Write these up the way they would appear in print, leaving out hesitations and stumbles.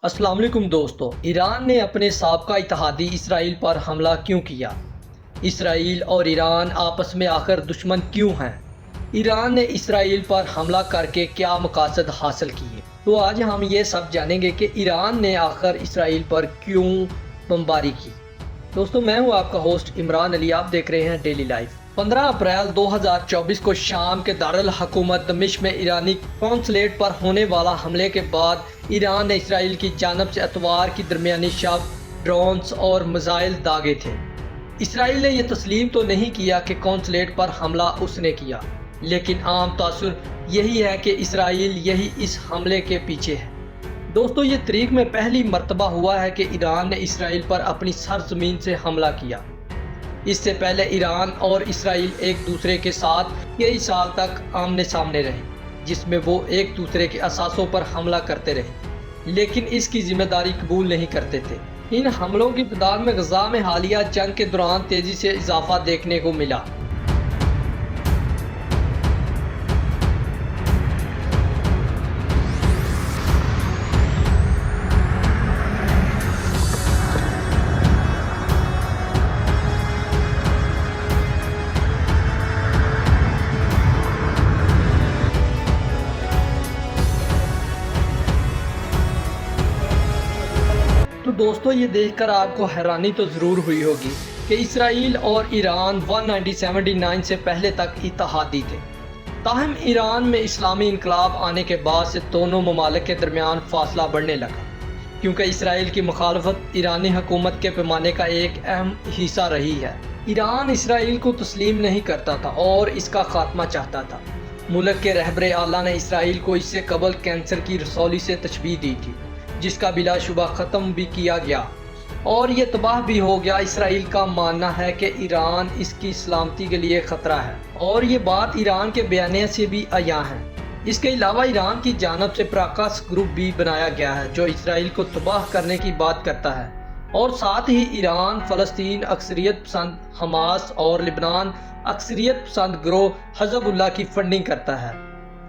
अस्सलाम वालेकुम दोस्तों। ईरान ने अपने साबका इत्तेहादी इसराइल पर हमला क्यों किया? इसराइल और ईरान आपस में आखिर दुश्मन क्यों हैं? ईरान ने इसराइल पर हमला करके क्या मकासद हासिल किए? तो आज हम ये सब जानेंगे कि ईरान ने आखिर इसराइल पर क्यों बमबारी की। दोस्तों, मैं हूँ आपका होस्ट इमरान अली। आप देख रहे हैं डेली लाइफ। 15 अप्रैल 2024 को शाम के दारुल हुकूमत दमिश्क में ईरानी कौंसलेट पर होने वाला हमले के बाद ईरान ने इसराइल की जानब से अतवार की दरमियानी शब ड्रोन्स और मिसाइल दागे थे। इसराइल ने यह तस्लीम तो नहीं किया कि कौंसलेट पर हमला उसने किया, लेकिन आम तासुर यही है कि इसराइल यही इस हमले के पीछे है। दोस्तों, ये तारीख में पहली मर्तबा हुआ है कि ईरान ने इसराइल पर अपनी सरजमीन से हमला किया। इससे पहले ईरान और इसराइल एक दूसरे के साथ कई साल तक आमने सामने रहे, जिसमें वो एक दूसरे के असासों पर हमला करते रहे, लेकिन इसकी जिम्मेदारी कबूल नहीं करते थे। इन हमलों की तादाद में गजा में हालिया जंग के दौरान तेजी से इजाफा देखने को मिला। तो दोस्तों, ये देखकर आपको हैरानी तो ज़रूर हुई होगी कि इसराइल और ईरान 1979 से पहले तक इत्तेहादी थे। ताहम ईरान में इस्लामी इनकलाब आने के बाद से दोनों ममालिक के दरमियान फासला बढ़ने लगा, क्योंकि इसराइल की मुखालफत ईरानी हुकूमत के पैमाने का एक अहम हिस्सा रही है। ईरान इसराइल को तस्लीम नहीं करता था और इसका खात्मा चाहता था। मुल्क के रहबर आला ने इसराइल को इससे कबल कैंसर की रसौली से तशबीह दी थी, जिसका बिलाशुबा ख़त्म भी किया गया और ये तबाह भी हो गया। इसराइल का मानना है कि ईरान इसकी सलामती के लिए ख़तरा है और ये बात ईरान के बयानिया से भी आया है। इसके अलावा ईरान की जानब से प्रकाश ग्रुप भी बनाया गया है जो इसराइल को तबाह करने की बात करता है, और साथ ही ईरान फ़लस्तीन अक्सरियत पसंद हमास और लिबनान अक्सरियत पसंद गिरोह हिज़्बुल्लाह की फंडिंग करता है।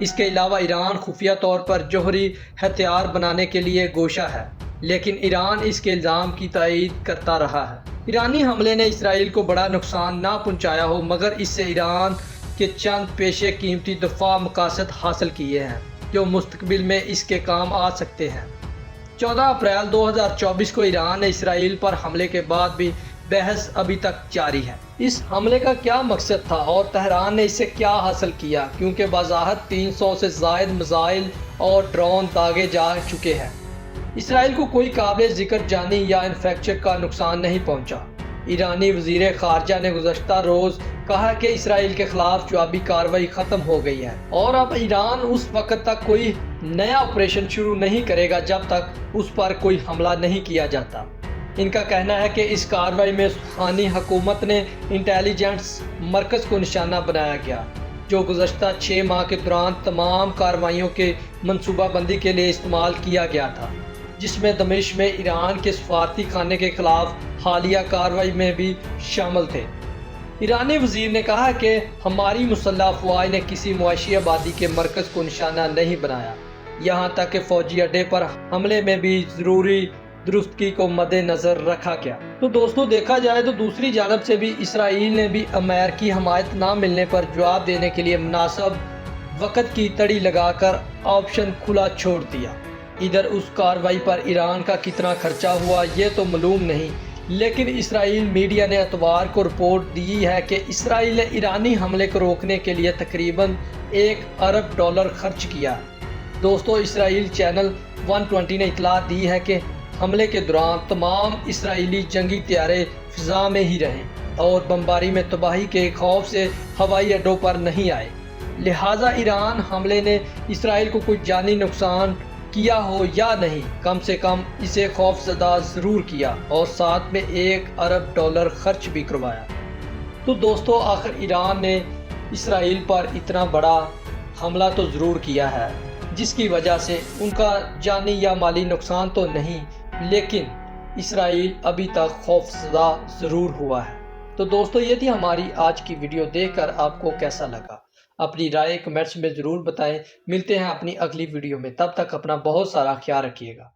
इसके अलावा ईरान खुफिया तौर पर जौहरी हथियार बनाने के लिए गोशा है, लेकिन ईरान इसके इल्ज़ाम की तायीद करता रहा है। ईरानी हमले ने इसराइल को बड़ा नुकसान ना पहुंचाया हो, मगर इससे ईरान के चंद पेशे कीमती दफा मकासद हासिल किए हैं जो मुस्तकबिल में इसके काम आ सकते हैं। 14 अप्रैल 2024 को ईरान ने इसराइल पर हमले के बाद भी बहस अभी तक जारी है। इस हमले का क्या मकसद था और तेहरान ने इससे क्या हासिल किया, क्योंकि बाज़ाहिर 300 से ज़ायद मिसाइल और ड्रोन दागे जा चुके हैं। इसराइल को कोई काबिल ज़िक्र जानी या इन्फ्रास्ट्रक्चर का नुकसान नहीं पहुंचा। ईरानी वज़ीर ख़ारजा ने गुज़श्ता रोज़ कहा कि इसराइल के खिलाफ जवाबी कार्रवाई ख़त्म हो गई है और अब ईरान उस वक़्त तक कोई नया ऑपरेशन शुरू नहीं करेगा जब तक उस पर कोई हमला नहीं किया जाता। इनका कहना है कि इस कार्रवाई में सुहानी हुकूमत ने इंटेलिजेंस मरकज़ को निशाना बनाया गया, जो गुज़श्ता 6 माह के दौरान तमाम कार्रवाइयों के मनसूबाबंदी के लिए इस्तेमाल किया गया था, जिसमें दमिश्क में ईरान के सफारती खाने के खिलाफ हालिया कार्रवाई में भी शामिल थे। ईरानी वज़ीर ने कहा कि हमारी मुसल्लह अफ़वाज ने किसी मुआशी आबादी के मरकज़ को निशाना नहीं बनाया, यहाँ तक कि फ़ौजी अड्डे पर हमले में भी ज़रूरी दुरुस्तगी को मद्देनज़र रखा गया। तो दोस्तों, देखा जाए तो दूसरी जानब से भी इसराइल ने भी अमेरिकी हमायत ना मिलने पर जवाब देने के लिए मुनासिब वक़्त की तड़ी लगाकर ऑप्शन खुला छोड़ दिया। इधर उस कार्रवाई पर ईरान का कितना खर्चा हुआ ये तो मालूम नहीं, लेकिन इसराइल मीडिया ने इतवार को रिपोर्ट दी है कि इसराइल ने ईरानी हमले को रोकने के लिए तकरीबन $1 अरब खर्च किया। दोस्तों, इसराइल चैनल 120 ने इतला दी है कि हमले के दौरान तमाम इसराइली जंगी तैयारे फिजा में ही रहे और बमबारी में तबाही के खौफ से हवाई अड्डों पर नहीं आए। लिहाजा ईरान हमले ने इसराइल को कोई जानी नुकसान किया हो या नहीं, कम से कम इसे खौफजदा ज़रूर किया और साथ में $1 अरब खर्च भी करवाया। तो दोस्तों, आखिर ईरान ने इसराइल पर इतना बड़ा हमला तो ज़रूर किया है, जिसकी वजह से उनका जानी या माली नुकसान तो नहीं, लेकिन इसराइल अभी तक खौफजदा ज़रूर हुआ है। तो दोस्तों, ये थी हमारी आज की वीडियो। देखकर आपको कैसा लगा अपनी राय कमेंट्स में ज़रूर बताएं। मिलते हैं अपनी अगली वीडियो में, तब तक अपना बहुत सारा ख्याल रखिएगा।